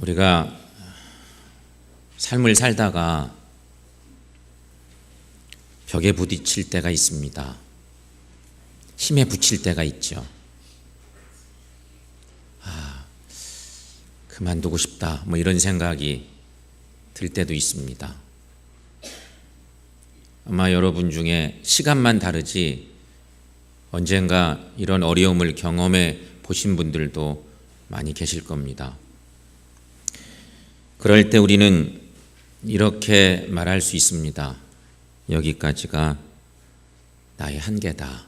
우리가 삶을 살다가 벽에 부딪힐 때가 있습니다. 힘에 부칠 때가 있죠. 그만두고 싶다, 이런 생각이 들 때도 있습니다. 아마 여러분 중에 시간만 다르지 언젠가 이런 어려움을 경험해 보신 분들도 많이 계실 겁니다. 그럴 때 우리는 이렇게 말할 수 있습니다. 여기까지가 나의 한계다.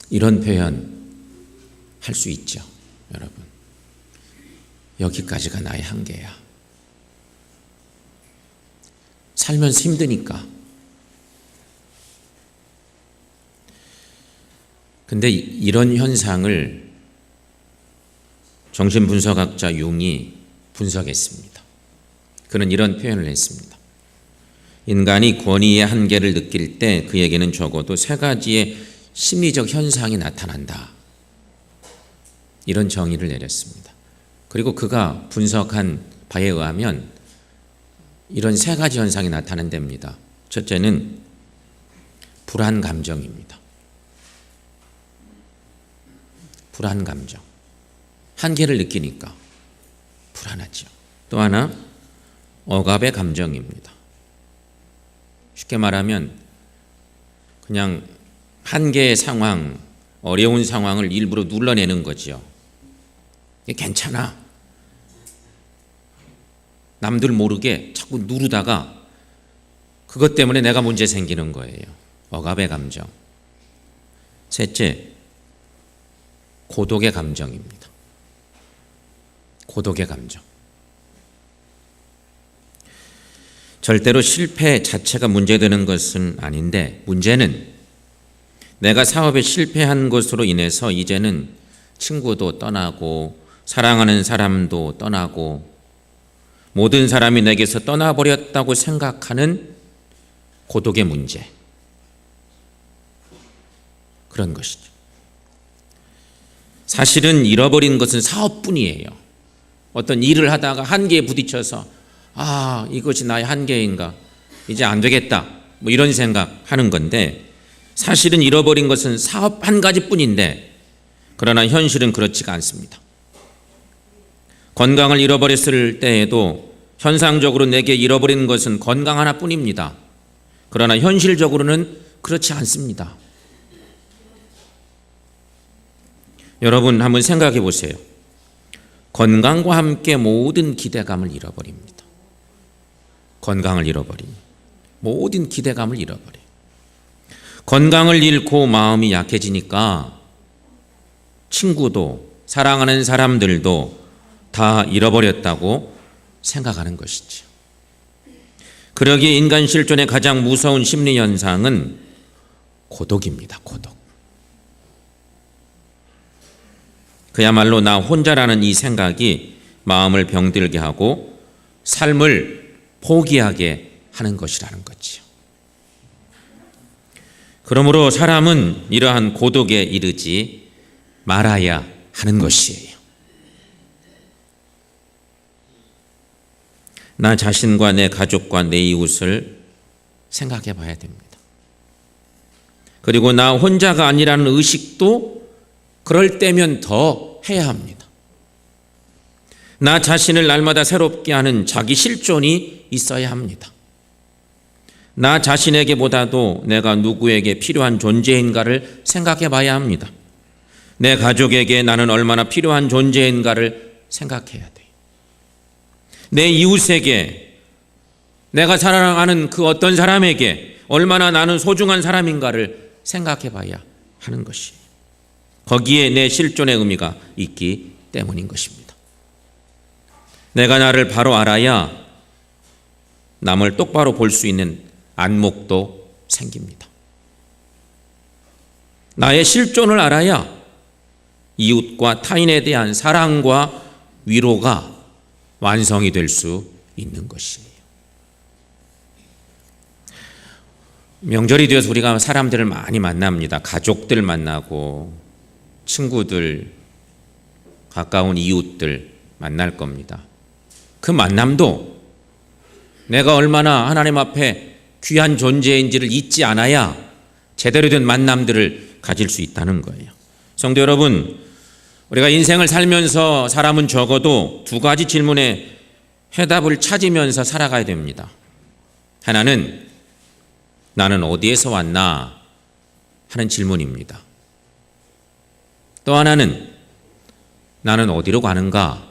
이런 표현 할 수 있죠, 여러분. 여기까지가 나의 한계야. 살면서 힘드니까. 근데 이런 현상을 정신분석학자 융이 분석했습니다. 그는 이런 표현을 했습니다. 인간이 권위의 한계를 느낄 때 그에게는 적어도 세 가지의 심리적 현상이 나타난다. 이런 정의를 내렸습니다. 그리고 그가 분석한 바에 의하면 이런 세 가지 현상이 나타난답니다. 첫째는 불안 감정입니다. 불안 감정. 한계를 느끼니까 불안하죠. 또 하나, 억압의 감정입니다. 쉽게 말하면 그냥 한계의 상황, 어려운 상황을 일부러 눌러내는 거죠. 괜찮아. 남들 모르게 자꾸 누르다가 그것 때문에 내가 문제 생기는 거예요. 억압의 감정. 셋째, 고독의 감정입니다. 고독의 감정. 절대로 실패 자체가 문제되는 것은 아닌데, 문제는 내가 사업에 실패한 것으로 인해서 이제는 친구도 떠나고 사랑하는 사람도 떠나고 모든 사람이 내게서 떠나버렸다고 생각하는 고독의 문제. 그런 것이죠. 사실은 잃어버린 것은 사업뿐이에요. 어떤 일을 하다가 한계에 부딪혀서 이것이 나의 한계인가, 이제 안 되겠다, 이런 생각하는 건데, 사실은 잃어버린 것은 사업 한 가지뿐인데, 그러나 현실은 그렇지가 않습니다. 건강을 잃어버렸을 때에도 현상적으로 내게 잃어버린 것은 건강 하나뿐입니다. 그러나 현실적으로는 그렇지 않습니다. 여러분 한번 생각해 보세요. 건강과 함께 모든 기대감을 잃어버립니다. 건강을 잃어버린 모든 기대감을 잃어버려요. 건강을 잃고 마음이 약해지니까 친구도 사랑하는 사람들도 다 잃어버렸다고 생각하는 것이죠. 그러기에 인간 실존의 가장 무서운 심리 현상은 고독입니다. 고독. 그야말로 나 혼자라는 이 생각이 마음을 병들게 하고 삶을 포기하게 하는 것이라는 거지요. 그러므로 사람은 이러한 고독에 이르지 말아야 하는 것이에요. 나 자신과 내 가족과 내 이웃을 생각해 봐야 됩니다. 그리고 나 혼자가 아니라는 의식도 그럴 때면 더 해야 합니다. 나 자신을 날마다 새롭게 하는 자기 실존이 있어야 합니다. 나 자신에게보다도 내가 누구에게 필요한 존재인가를 생각해 봐야 합니다. 내 가족에게 나는 얼마나 필요한 존재인가를 생각해야 돼요. 내 이웃에게, 내가 사랑하는 그 어떤 사람에게 얼마나 나는 소중한 사람인가를 생각해 봐야 하는 것이에요. 거기에 내 실존의 의미가 있기 때문인 것입니다. 내가 나를 바로 알아야 남을 똑바로 볼 수 있는 안목도 생깁니다. 나의 실존을 알아야 이웃과 타인에 대한 사랑과 위로가 완성이 될 수 있는 것이에요. 명절이 되어서 우리가 사람들을 많이 만납니다. 가족들 만나고 친구들, 가까운 이웃들 만날 겁니다. 그 만남도 내가 얼마나 하나님 앞에 귀한 존재인지를 잊지 않아야 제대로 된 만남들을 가질 수 있다는 거예요. 성도 여러분, 우리가 인생을 살면서 사람은 적어도 두 가지 질문에 해답을 찾으면서 살아가야 됩니다. 하나는 나는 어디에서 왔나 하는 질문입니다. 또 하나는 나는 어디로 가는가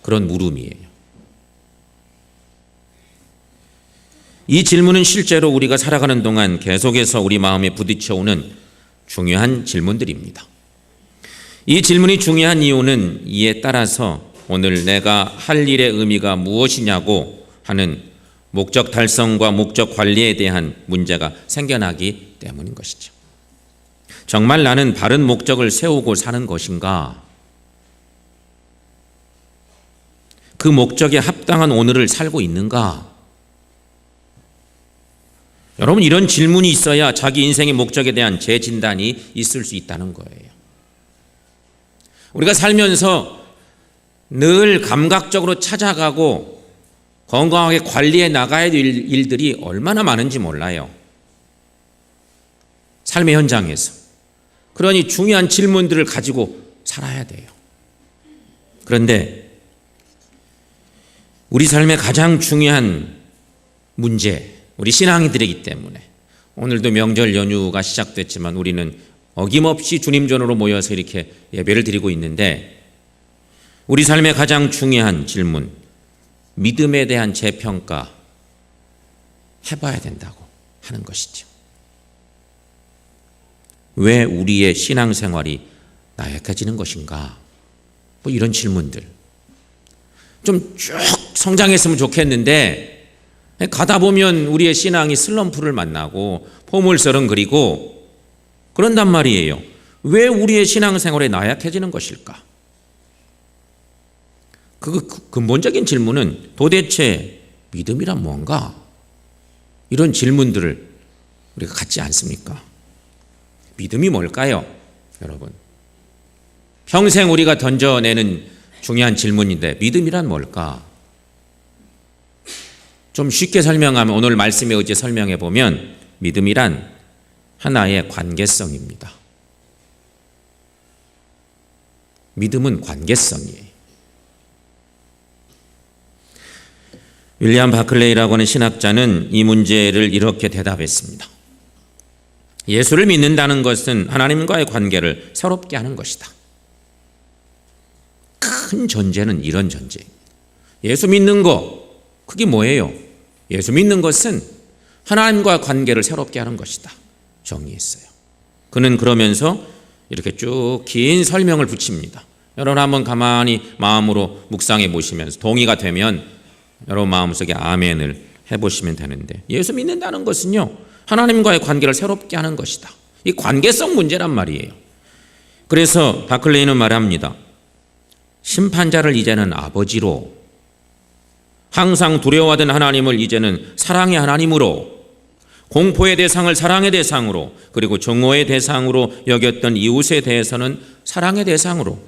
그런 물음이에요. 이 질문은 실제로 우리가 살아가는 동안 계속해서 우리 마음에 부딪혀오는 중요한 질문들입니다. 이 질문이 중요한 이유는 이에 따라서 오늘 내가 할 일의 의미가 무엇이냐고 하는 목적 달성과 목적 관리에 대한 문제가 생겨나기 때문인 것이죠. 정말 나는 바른 목적을 세우고 사는 것인가? 그 목적에 합당한 오늘을 살고 있는가? 여러분, 이런 질문이 있어야 자기 인생의 목적에 대한 재진단이 있을 수 있다는 거예요. 우리가 살면서 늘 감각적으로 찾아가고 건강하게 관리해 나가야 될 일들이 얼마나 많은지 몰라요. 삶의 현장에서. 그러니 중요한 질문들을 가지고 살아야 돼요. 그런데 우리 삶의 가장 중요한 문제, 우리 신앙인들이기 때문에 오늘도 명절 연휴가 시작됐지만 우리는 어김없이 주님 전으로 모여서 이렇게 예배를 드리고 있는데, 우리 삶의 가장 중요한 질문, 믿음에 대한 재평가 해봐야 된다고 하는 것이죠. 왜 우리의 신앙생활이 나약해지는 것인가? 뭐 이런 질문들. 좀 쭉 성장했으면 좋겠는데 가다 보면 우리의 신앙이 슬럼프를 만나고 포물선을 그리고 그런단 말이에요. 왜 우리의 신앙생활이 나약해지는 것일까? 그 근본적인 질문은 도대체 믿음이란 뭔가? 이런 질문들을 우리가 갖지 않습니까? 믿음이 뭘까요, 여러분? 평생 우리가 던져내는 중요한 질문인데 믿음이란 뭘까? 좀 쉽게 설명하면, 오늘 말씀에 의지해 설명해 보면 믿음이란 하나의 관계성입니다. 믿음은 관계성이에요. 윌리엄 바클레이라고 하는 신학자는 이 문제를 이렇게 대답했습니다. 예수를 믿는다는 것은 하나님과의 관계를 새롭게 하는 것이다. 큰 전제는 이런 전제입니다. 예수 믿는 거, 그게 뭐예요? 예수 믿는 것은 하나님과 관계를 새롭게 하는 것이다. 정리했어요. 그는 그러면서 이렇게 쭉 긴 설명을 붙입니다. 여러분 한번 가만히 마음으로 묵상해 보시면서 동의가 되면 여러분 마음속에 아멘을 해보시면 되는데, 예수 믿는다는 것은요, 하나님과의 관계를 새롭게 하는 것이다. 이 관계성 문제란 말이에요. 그래서 바클레이는 말합니다. 심판자를 이제는 아버지로, 항상 두려워하던 하나님을 이제는 사랑의 하나님으로, 공포의 대상을 사랑의 대상으로, 그리고 정오의 대상으로 여겼던 이웃에 대해서는 사랑의 대상으로,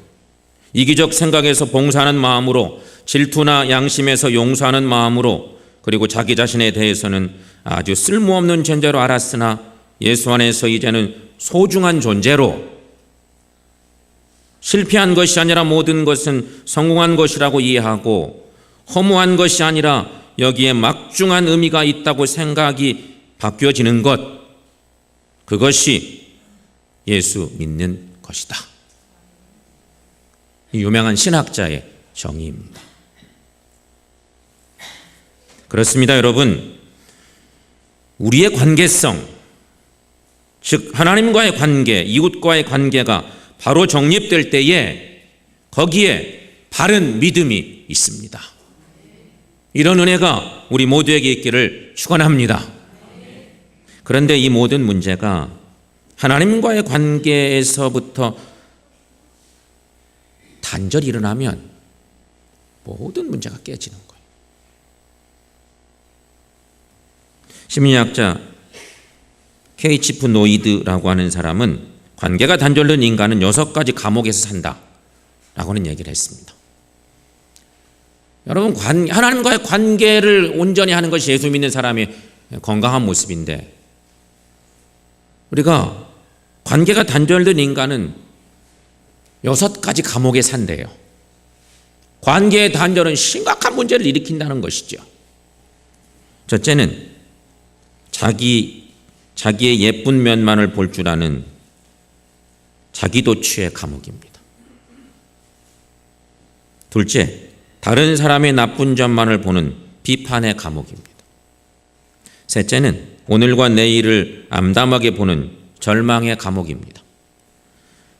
이기적 생각에서 봉사하는 마음으로, 질투나 양심에서 용서하는 마음으로, 그리고 자기 자신에 대해서는 아주 쓸모없는 존재로 알았으나 예수 안에서 이제는 소중한 존재로, 실패한 것이 아니라 모든 것은 성공한 것이라고 이해하고 허무한 것이 아니라 여기에 막중한 의미가 있다고 생각이 바뀌어지는 것, 그것이 예수 믿는 것이다. 이 유명한 신학자의 정의입니다. 그렇습니다, 여러분. 우리의 관계성, 즉 하나님과의 관계, 이웃과의 관계가 바로 정립될 때에 거기에 바른 믿음이 있습니다. 이런 은혜가 우리 모두에게 있기를 축원합니다. 그런데 이 모든 문제가 하나님과의 관계에서부터 단절이 일어나면 모든 문제가 깨지는 거예요. 심리학자 케이치프 노이드라고 하는 사람은 관계가 단절된 인간은 6가지 감옥에서 산다, 라고는 얘기를 했습니다. 여러분, 하나님과의 관계를 온전히 하는 것이 예수 믿는 사람의 건강한 모습인데, 우리가 관계가 단절된 인간은 6가지 감옥에 산대요. 관계의 단절은 심각한 문제를 일으킨다는 것이죠. 첫째는 자기의 예쁜 면만을 볼 줄 아는 자기도취의 감옥입니다. 둘째, 다른 사람의 나쁜 점만을 보는 비판의 감옥입니다. 셋째는 오늘과 내일을 암담하게 보는 절망의 감옥입니다.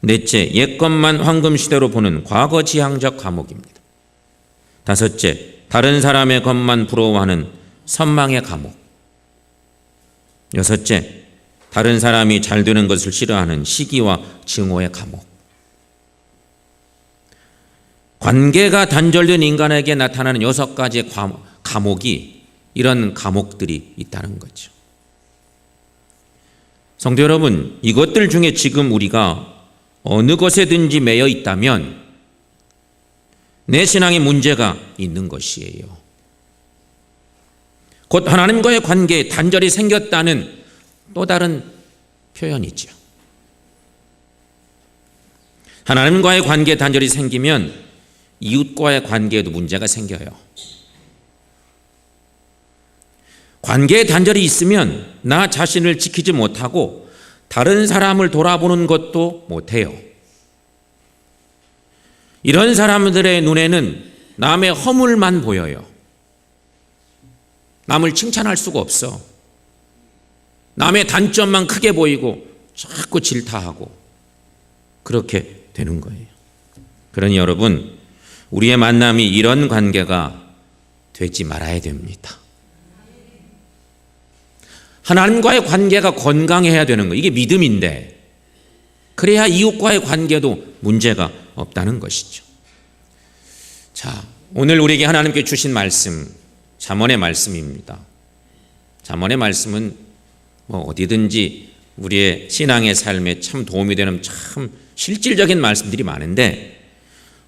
넷째, 옛것만 황금시대로 보는 과거지향적 감옥입니다. 다섯째, 다른 사람의 것만 부러워하는 선망의 감옥. 여섯째, 다른 사람이 잘 되는 것을 싫어하는 시기와 증오의 감옥. 관계가 단절된 인간에게 나타나는 6가지의 감옥이 이런 감옥들이 있다는 거죠. 성도 여러분, 이것들 중에 지금 우리가 어느 것에든지 매여 있다면 내 신앙에 문제가 있는 것이에요. 곧 하나님과의 관계에 단절이 생겼다는 또 다른 표현이죠. 하나님과의 관계에 단절이 생기면 이웃과의 관계에도 문제가 생겨요. 관계에 단절이 있으면 나 자신을 지키지 못하고 다른 사람을 돌아보는 것도 못해요. 이런 사람들의 눈에는 남의 허물만 보여요. 남을 칭찬할 수가 없어. 남의 단점만 크게 보이고 자꾸 질타하고 그렇게 되는 거예요. 그러니 여러분, 우리의 만남이 이런 관계가 되지 말아야 됩니다. 하나님과의 관계가 건강해야 되는 거예요. 이게 믿음인데, 그래야 이웃과의 관계도 문제가 없다는 것이죠. 자, 오늘 우리에게 하나님께 주신 말씀, 잠언의 말씀입니다. 잠언의 말씀은 어디든지 우리의 신앙의 삶에 참 도움이 되는 참 실질적인 말씀들이 많은데,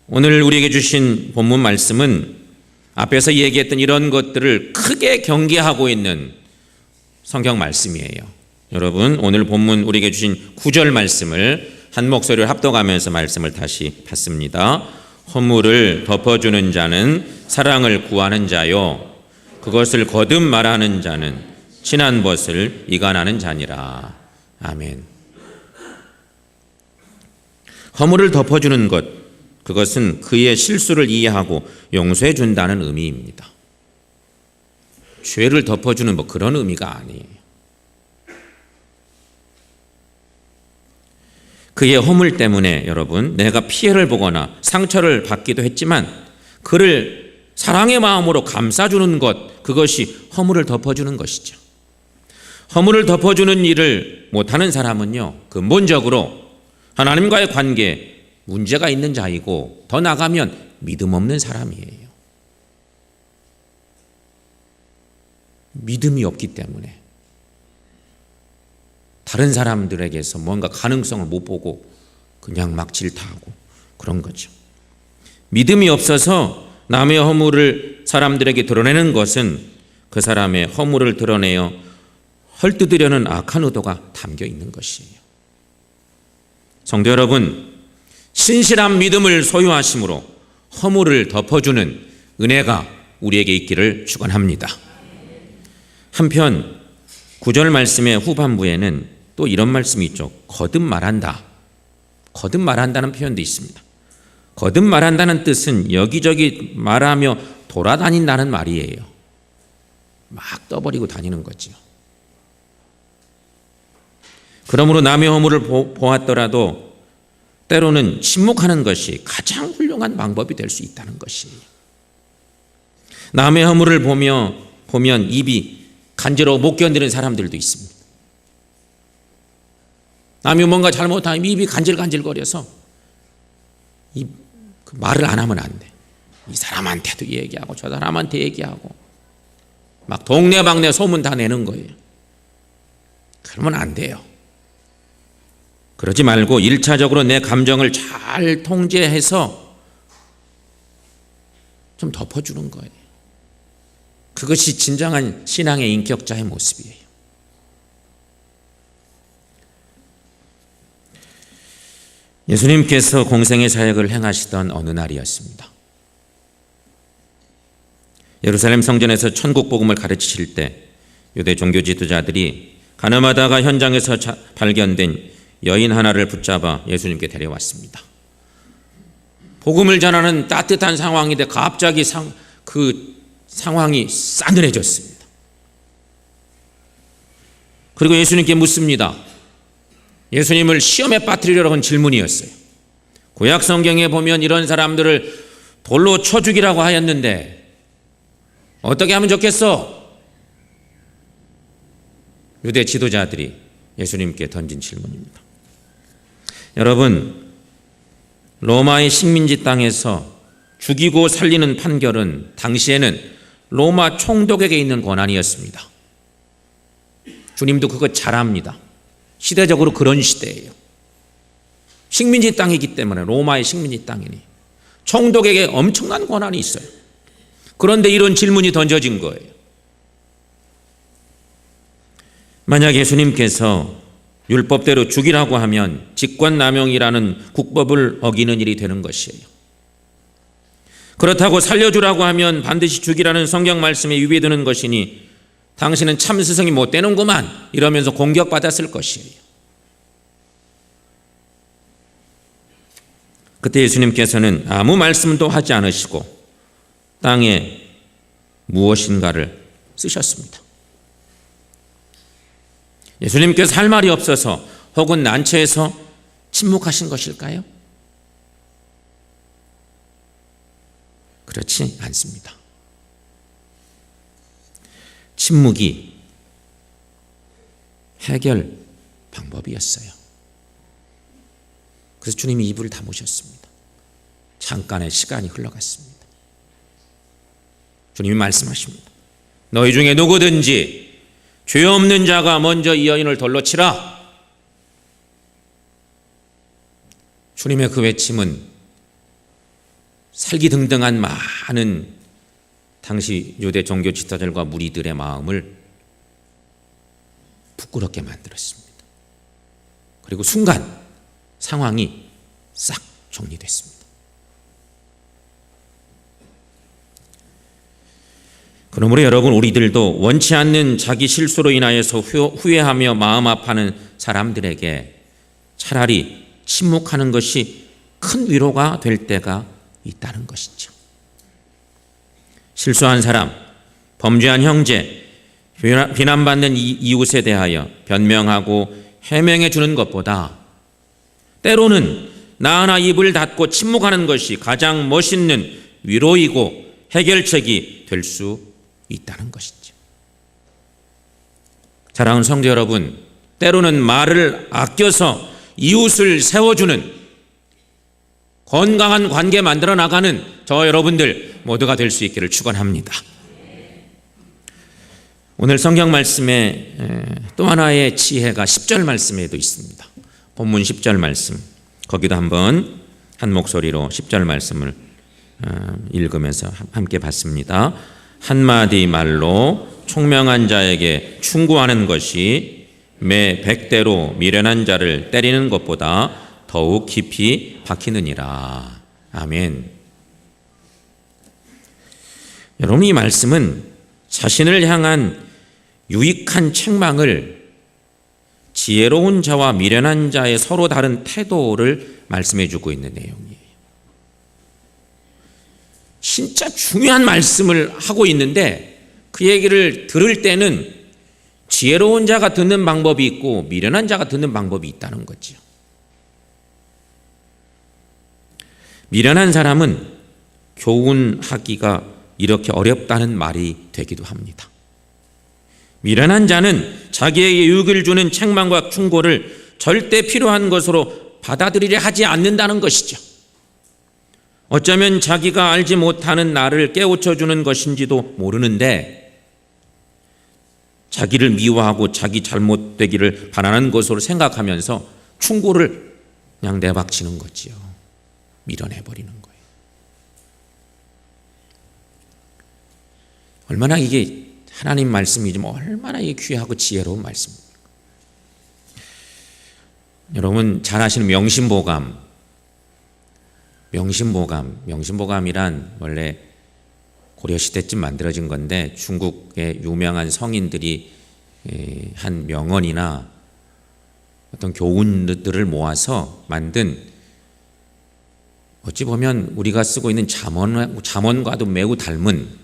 오늘 우리에게 주신 본문 말씀은 앞에서 얘기했던 이런 것들을 크게 경계하고 있는 성경 말씀이에요. 여러분, 오늘 본문 우리에게 주신 9절 말씀을 한 목소리를 합독하면서 말씀을 다시 받습니다. 허물을 덮어주는 자는 사랑을 구하는 자요, 그것을 거듭 말하는 자는 친한 벗을 이간하는 자니라. 아멘. 허물을 덮어주는 것, 그것은 그의 실수를 이해하고 용서해 준다는 의미입니다. 죄를 덮어주는 그런 의미가 아니에요. 그의 허물 때문에 여러분, 내가 피해를 보거나 상처를 받기도 했지만 그를 사랑의 마음으로 감싸주는 것, 그것이 허물을 덮어주는 것이죠. 허물을 덮어주는 일을 못하는 사람은요, 근본적으로 하나님과의 관계에 문제가 있는 자이고, 더 나아가면 믿음 없는 사람이에요. 믿음이 없기 때문에 다른 사람들에게서 뭔가 가능성을 못 보고 그냥 막 질타하고 그런 거죠. 믿음이 없어서 남의 허물을 사람들에게 드러내는 것은 그 사람의 허물을 드러내어 헐뜯으려는 악한 의도가 담겨 있는 것이에요. 성도 여러분, 신실한 믿음을 소유하심으로 허물을 덮어주는 은혜가 우리에게 있기를 축원합니다. 한편 9절 말씀의 후반부에는 또 이런 말씀이 있죠. 거듭 말한다. 거듭 말한다는 표현도 있습니다. 거듭 말한다는 뜻은 여기저기 말하며 돌아다닌다는 말이에요. 막 떠버리고 다니는 거죠. 그러므로 남의 허물을 보았더라도 때로는 침묵하는 것이 가장 훌륭한 방법이 될 수 있다는 것이에요. 남의 허물을 보면 입이 간지러워 못 견디는 사람들도 있습니다. 남이 뭔가 잘못하면 입이 간질간질거려서 말을 안 하면 안 돼. 이 사람한테도 얘기하고 저 사람한테 얘기하고 막 동네방네 소문 다 내는 거예요. 그러면 안 돼요. 그러지 말고 1차적으로 내 감정을 잘 통제해서 좀 덮어주는 거예요. 그것이 진정한 신앙의 인격자의 모습이에요. 예수님께서 공생의 사역을 행하시던 어느 날이었습니다. 예루살렘 성전에서 천국 복음을 가르치실 때 유대 종교 지도자들이 가늠하다가 현장에서 발견된 여인 하나를 붙잡아 예수님께 데려왔습니다. 복음을 전하는 따뜻한 상황인데 갑자기 그 상황이 싸늘해졌습니다. 그리고 예수님께 묻습니다. 예수님을 시험에 빠뜨리려고 한 질문이었어요. 구약 성경에 보면 이런 사람들을 돌로 쳐 죽이라고 하였는데 어떻게 하면 좋겠어? 유대 지도자들이 예수님께 던진 질문입니다. 여러분, 로마의 식민지 땅에서 죽이고 살리는 판결은 당시에는 로마 총독에게 있는 권한이었습니다. 주님도 그거 잘 압니다. 시대적으로 그런 시대예요. 식민지 땅이기 때문에, 로마의 식민지 땅이니 총독에게 엄청난 권한이 있어요. 그런데 이런 질문이 던져진 거예요. 만약 예수님께서 율법대로 죽이라고 하면 직권남용이라는 국법을 어기는 일이 되는 것이에요. 그렇다고 살려주라고 하면 반드시 죽이라는 성경 말씀에 위배되는 것이니 당신은 참 스승이 못 되는구만, 이러면서 공격받았을 것이에요. 그때 예수님께서는 아무 말씀도 하지 않으시고 땅에 무엇인가를 쓰셨습니다. 예수님께서 할 말이 없어서 혹은 난처해서 침묵하신 것일까요? 그렇지 않습니다. 침묵이 해결 방법이었어요. 그래서 주님이 입을 다무셨습니다. 잠깐의 시간이 흘러갔습니다. 주님이 말씀하십니다. 너희 중에 누구든지 죄 없는 자가 먼저 이 여인을 돌로 치라. 주님의 그 외침은 살기등등한 많은 당시 유대 종교 지도자들과 무리들의 마음을 부끄럽게 만들었습니다. 그리고 순간 상황이 싹 정리됐습니다. 그러므로 여러분, 우리들도 원치 않는 자기 실수로 인하여서 후회하며 마음 아파하는 사람들에게 차라리 침묵하는 것이 큰 위로가 될 때가 있다는 것이죠. 실수한 사람, 범죄한 형제, 비난받는 이웃에 대하여 변명하고 해명해 주는 것보다 때로는 나 하나 입을 닫고 침묵하는 것이 가장 멋있는 위로이고 해결책이 될 수 있다는 것이죠. 사랑하는 성도 여러분, 때로는 말을 아껴서 이웃을 세워주는 건강한 관계 만들어 나가는 저 여러분들 모두가 될 수 있기를 축원합니다. 오늘 성경 말씀에 또 하나의 지혜가 10절 말씀에도 있습니다. 본문 10절 말씀, 거기도 한번 한 목소리로 10절 말씀을 읽으면서 함께 봤습니다. 한마디 말로 총명한 자에게 충고하는 것이 매 100대로 미련한 자를 때리는 것보다 더욱 깊이 박히느니라. 아멘. 여러분, 이 말씀은 자신을 향한 유익한 책망을 지혜로운 자와 미련한 자의 서로 다른 태도를 말씀해 주고 있는 내용이에요. 진짜 중요한 말씀을 하고 있는데 그 얘기를 들을 때는 지혜로운 자가 듣는 방법이 있고 미련한 자가 듣는 방법이 있다는 거죠. 미련한 사람은 교훈하기가 이렇게 어렵다는 말이 되기도 합니다. 미련한 자는 자기에게 유익을 주는 책망과 충고를 절대 필요한 것으로 받아들이려 하지 않는다는 것이죠. 어쩌면 자기가 알지 못하는 나를 깨우쳐주는 것인지도 모르는데 자기를 미워하고 자기 잘못되기를 바라는 것으로 생각하면서 충고를 그냥 내박치는 거지요. 밀어내버리는 거예요. 얼마나 이게 하나님 말씀이지 얼마나 이게 귀하고 지혜로운 말씀입니다. 여러분 잘 아시는 명심보감이란 원래 고려시대쯤 만들어진 건데 중국의 유명한 성인들이 한 명언이나 어떤 교훈들을 모아서 만든, 어찌 보면 우리가 쓰고 있는 잠언과도 매우 닮은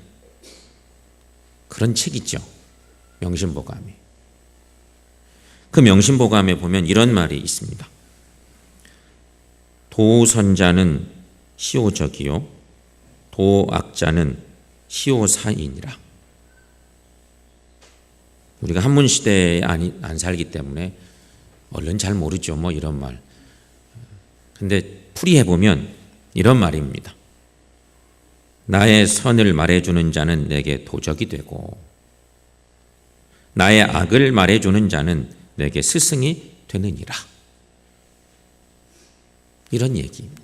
그런 책이죠. 명심보감이. 그 명심보감에 보면 이런 말이 있습니다. 도선자는 시오적이요 도악자는 시오사인이라. 우리가 한문시대에 안 살기 때문에 얼른 잘 모르죠. 뭐 이런 말. 근데 풀이해보면 이런 말입니다. 나의 선을 말해주는 자는 내게 도적이 되고 나의 악을 말해주는 자는 내게 스승이 되느니라. 이런 얘기입니다.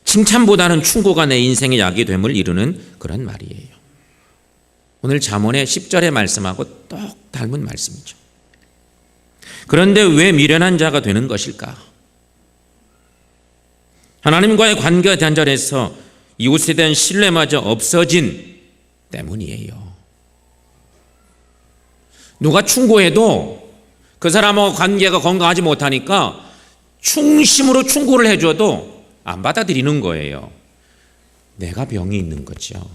칭찬보다는 충고가 내 인생의 약이 됨을 이루는 그런 말이에요. 오늘 잠언의 10절의 말씀하고 똑 닮은 말씀이죠. 그런데 왜 미련한 자가 되는 것일까? 하나님과의 관계가 단절해서 이웃에 대한 신뢰마저 없어진 때문이에요. 누가 충고해도 그 사람하고 관계가 건강하지 못하니까 충심으로 충고를 해줘도 안 받아들이는 거예요. 내가 병이 있는 거죠.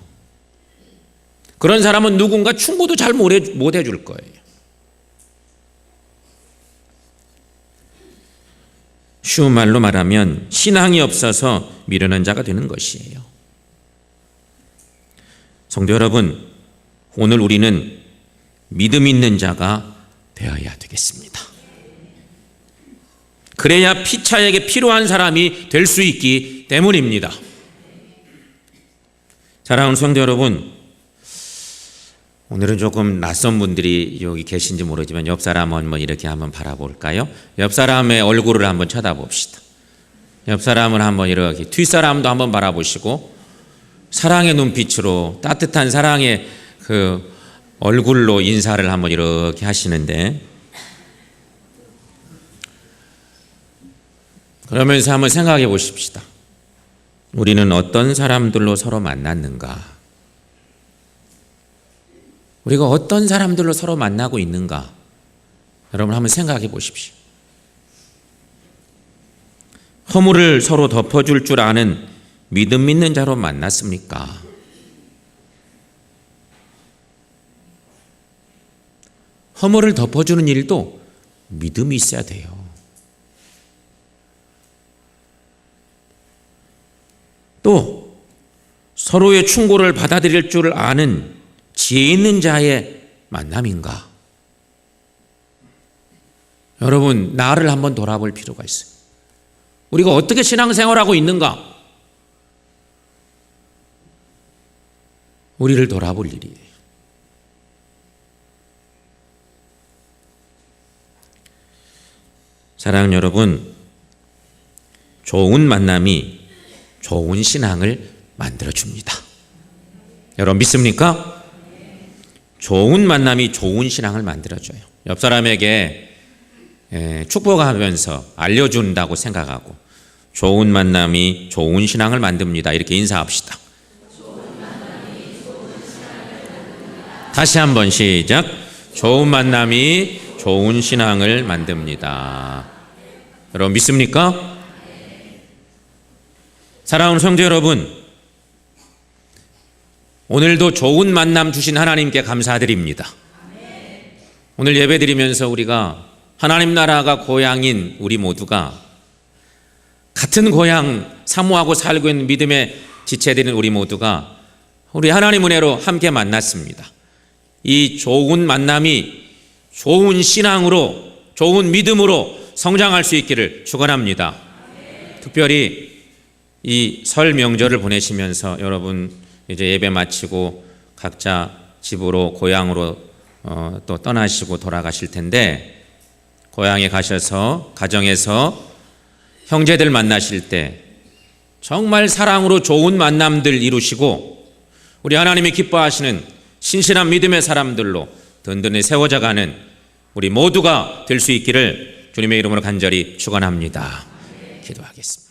그런 사람은 누군가 충고도 잘 못 해줄 거예요. 쉬운 말로 말하면 신앙이 없어서 미련한 자가 되는 것이에요. 성도 여러분, 오늘 우리는 믿음 있는 자가 되어야 되겠습니다. 그래야 피차에게 필요한 사람이 될 수 있기 때문입니다. 사랑하는 성도 여러분, 오늘은 조금 낯선 분들이 여기 계신지 모르지만 옆 사람 한번 이렇게 한번 바라볼까요? 옆 사람의 얼굴을 한번 쳐다봅시다. 옆 사람을 한번 이렇게, 뒷사람도 한번 바라보시고 사랑의 눈빛으로, 따뜻한 사랑의 그 얼굴로 인사를 한번 이렇게 하시는데, 그러면서 한번 생각해 보십시다. 우리는 어떤 사람들로 서로 만났는가? 우리가 어떤 사람들로 서로 만나고 있는가? 여러분 한번 생각해 보십시오. 허물을 서로 덮어줄 줄 아는 믿음 있는 자로 만났습니까? 허물을 덮어주는 일도 믿음이 있어야 돼요. 또 서로의 충고를 받아들일 줄 아는 지혜 있는 자의 만남인가? 여러분, 나를 한번 돌아볼 필요가 있어요. 우리가 어떻게 신앙생활하고 있는가? 우리를 돌아볼 일이에요. 사랑하는 여러분, 좋은 만남이 좋은 신앙을 만들어줍니다. 여러분 믿습니까? 좋은 만남이 좋은 신앙을 만들어줘요. 옆 사람에게 축복하면서 알려준다고 생각하고, 좋은 만남이 좋은 신앙을 만듭니다. 이렇게 인사합시다. 다시 한번 시작. 좋은 만남이 좋은 신앙을 만듭니다. 여러분 믿습니까? 사랑하는 성도 여러분, 오늘도 좋은 만남 주신 하나님께 감사드립니다. 오늘 예배드리면서 우리가 하나님 나라가 고향인 우리 모두가, 같은 고향 사모하고 살고 있는 믿음의 지체들인 우리 모두가 우리 하나님 은혜로 함께 만났습니다. 이 좋은 만남이 좋은 신앙으로, 좋은 믿음으로 성장할 수 있기를 축원합니다. 특별히 이 설 명절을 보내시면서 여러분 이제 예배 마치고 각자 집으로, 고향으로 또 떠나시고 돌아가실 텐데, 고향에 가셔서 가정에서 형제들 만나실 때 정말 사랑으로 좋은 만남들 이루시고, 우리 하나님이 기뻐하시는 신실한 믿음의 사람들로 든든히 세워져가는 우리 모두가 될 수 있기를 주님의 이름으로 간절히 축원합니다. 기도하겠습니다.